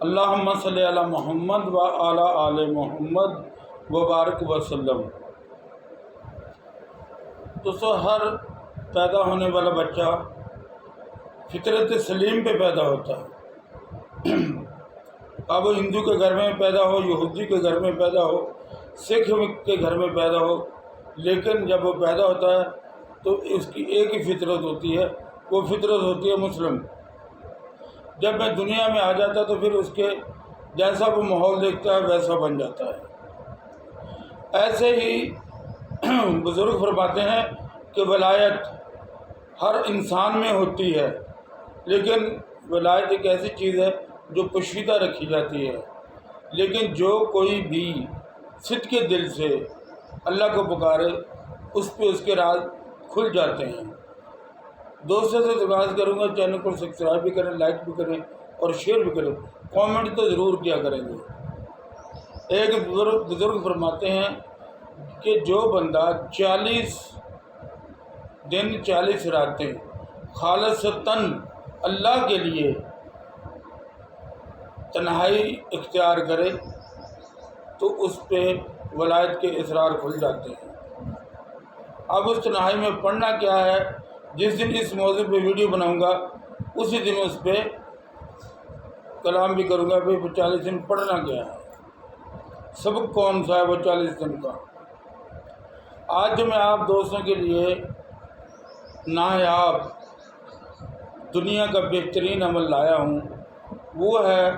اللہم صلی علی محمد و علی آل محمد وبارک وسلم۔ دوستو، ہر پیدا ہونے والا بچہ فطرت سلیم پہ پیدا ہوتا ہے۔ اب وہ ہندو کے گھر میں پیدا ہو، یہودی کے گھر میں پیدا ہو، سکھ کے گھر میں پیدا ہو، لیکن جب وہ پیدا ہوتا ہے تو اس کی ایک ہی فطرت ہوتی ہے، وہ فطرت ہوتی ہے مسلم۔ جب میں دنیا میں آ جاتا تو پھر اس کے جیسا وہ ماحول دیکھتا ہے ویسا بن جاتا ہے۔ ایسے ہی بزرگ فرماتے ہیں کہ ولایت ہر انسان میں ہوتی ہے، لیکن ولایت ایک ایسی چیز ہے جو پوشیدہ رکھی جاتی ہے، لیکن جو کوئی بھی صدق کے دل سے اللہ کو پکارے اس پہ اس کے راز کھل جاتے ہیں۔ دوستوں سے درخواست کروں گا چینل کو سبسکرائب بھی کریں، لائک بھی کریں اور شیئر بھی کریں، کامنٹ تو ضرور کیا کریں گے۔ ایک بزرگ فرماتے ہیں کہ جو بندہ 40 دن 40 راتیں خالصتاً اللہ کے لیے تنہائی اختیار کرے تو اس پہ ولایت کے اسرار کھل جاتے ہیں۔ اب اس تنہائی میں پڑھنا کیا ہے؟ جس دن اس موضوع پہ ویڈیو بناؤں گا اسی دن اس پہ کلام بھی کروں گا۔ بھائی 40 دن پڑھنا کیا ہے، سبق کون سا ہے وہ 40 دن کا۔ آج جو میں آپ دوستوں کے لیے نایاب دنیا کا بہترین عمل لایا ہوں وہ ہے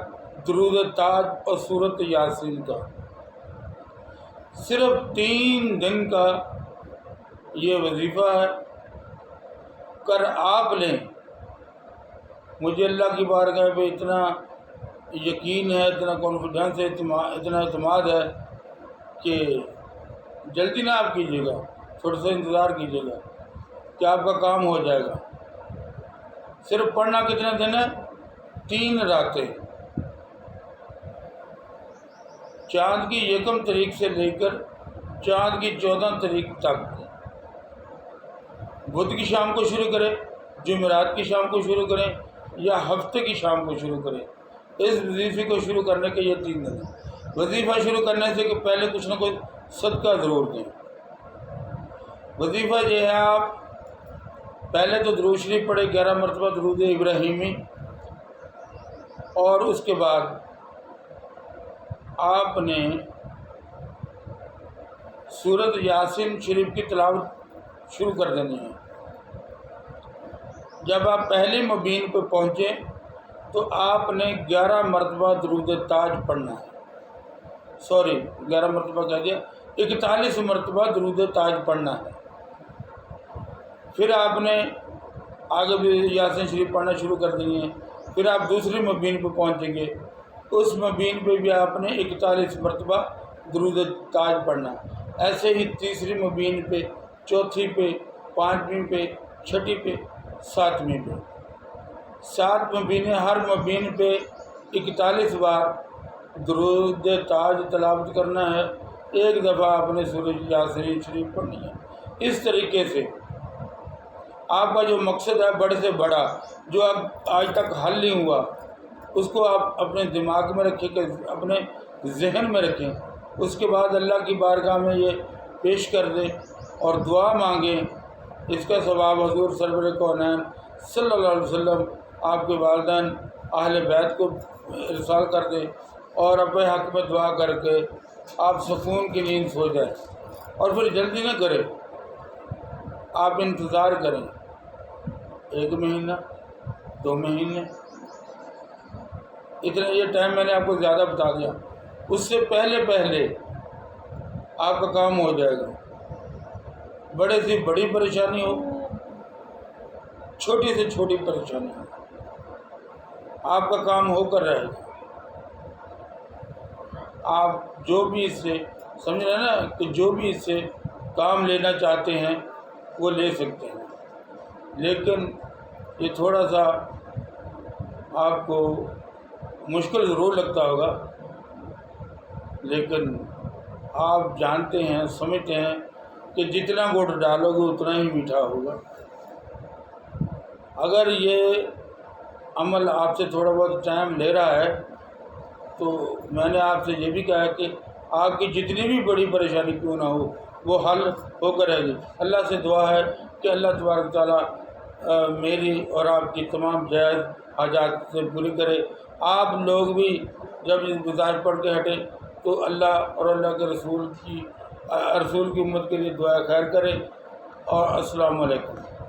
درود تاج اور سورۃ یاسین کا۔ صرف 3 دن کا یہ وظیفہ ہے، کر آپ لیں۔ مجھے اللہ کی بارگاہ پہ اتنا یقین ہے، اتنا کانفیڈنس ہے، اتنا اعتماد ہے کہ جلدی نہ آپ کیجیے گا، تھوڑا سا انتظار کیجیے گا کہ آپ کا کام ہو جائے گا۔ صرف پڑھنا کتنے دن ہے؟ 3 راتیں، چاند کی 1 تاریخ سے لے کر چاند کی 14 تاریخ تک۔ بدھ کی شام کو شروع کریں، جمعرات کی شام کو شروع کریں یا ہفتے کی شام کو شروع کریں۔ اس وظیفے کو شروع کرنے کے یہ 3 دن ہیں۔ وظیفہ شروع کرنے سے کہ پہلے کچھ نہ کچھ صدقہ ضرور دیں۔ وظیفہ یہ ہے، آپ پہلے تو درود شریف پڑھیں 11 مرتبہ درود ابراہیمی، اور اس کے بعد آپ نے سورۃ یاسین شریف کی تلاوت شروع کر دینی ہے۔ جب آپ پہلی مبین پہ پہنچیں تو آپ نے 11 مرتبہ درود تاج پڑھنا ہے۔ 11 مرتبہ کہہ دیا، 41 مرتبہ درود تاج پڑھنا ہے۔ پھر آپ نے آگے بھی یاسین شریف پڑھنا شروع کر دینی ہے۔ پھر آپ دوسری مبین پہ پہنچیں گے، اس مبین پہ بھی آپ نے 41 مرتبہ درود تاج پڑھنا ہے۔ ایسے ہی تیسری مبین پہ، چوتھی پہ، 5ویں پہ، 6ٹھی پہ، 7ویں پہ، 7 مبینیں، ہر مبین پہ 41 بار درود تاج تلاوت کرنا ہے۔ ایک دفعہ آپ نے سورۃ یاسین شریف پڑھنی ہے۔ اس طریقے سے آپ کا جو مقصد ہے بڑے سے بڑا، جو اب آج تک حل نہیں ہوا، اس کو آپ اپنے دماغ میں رکھیں، کہ اپنے ذہن میں رکھیں۔ اس کے بعد اللہ کی بارگاہ میں یہ پیش کر دیں اور دعا مانگیں۔ اس کا ثواب حضور سرور کونین صلی اللہ علیہ وسلم آپ کے والدین اہل بیت کو ارسال کر دیں، اور اپنے حق میں دعا کر کے آپ سکون کی نیند سو جائیں۔ اور پھر جلدی نہ کریں، آپ انتظار کریں 1 مہینہ، 2 مہینے، اتنا یہ ٹائم میں نے آپ کو زیادہ بتا دیا۔ اس سے پہلے آپ کا کام ہو جائے گا۔ بڑے سے بڑی پریشانی ہو، چھوٹی سے چھوٹی پریشانی ہو، آپ کا کام ہو کر رہے گا۔ آپ جو بھی اس سے سمجھ رہے ہیں نا، کہ جو بھی اس سے کام لینا چاہتے ہیں وہ لے سکتے ہیں، لیکن یہ تھوڑا سا آپ کو مشکل ضرور لگتا ہوگا، لیکن آپ جانتے ہیں، سمجھتے ہیں کہ جتنا گڑ ڈالو گے اتنا ہی میٹھا ہوگا۔ اگر یہ عمل آپ سے تھوڑا بہت ٹائم لے رہا ہے تو میں نے آپ سے یہ بھی کہا کہ آپ کی جتنی بھی بڑی پریشانی کیوں نہ ہو وہ حل ہو کر رہے گی۔ اللہ سے دعا ہے کہ اللہ تبارک تعالیٰ میری اور آپ کی تمام جائز حاجات سے پوری کرے۔ آپ لوگ بھی جب اس گزارش پڑھ کے ہٹیں تو اللہ اور اللہ کے رسول کی امت کے لیے دعا خیر کرے، اور السلام علیکم۔